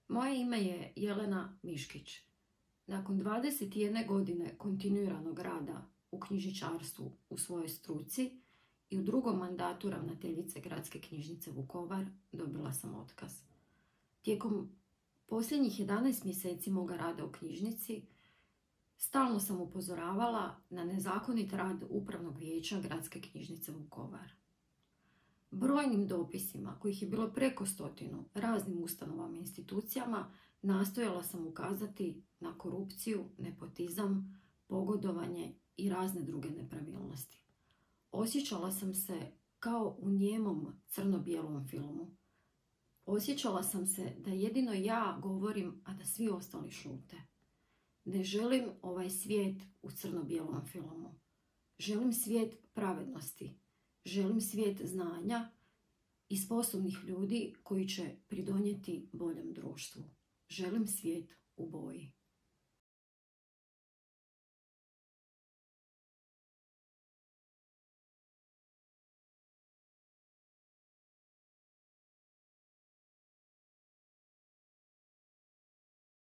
Moje ime je Jelena Miškić. Nakon 21 godine kontinuiranog rada u knjižničarstvu u svojoj struci i u drugom mandatu ravnateljice Gradske knjižnice Vukovar dobila sam otkaz. Tijekom posljednjih 11 mjeseci moga rada u knjižnici stalno sam upozoravala na nezakonit rad Upravnog vijeća Gradske knjižnice Vukovar. Brojnim dopisima, kojih je bilo preko 100 raznim ustanovama i institucijama, nastojala sam ukazati na korupciju, nepotizam, pogodovanje i razne druge nepravilnosti. Osjećala sam se kao u njemom crno-bijelom filmu. Osjećala sam se da jedino ja govorim, a da svi ostali šute. Ne želim ovaj svijet u crno-bijelom filmu. Želim svijet pravednosti. Želim svijet znanja i sposobnih ljudi koji će pridonijeti boljem društvu. Želim svijet u boji.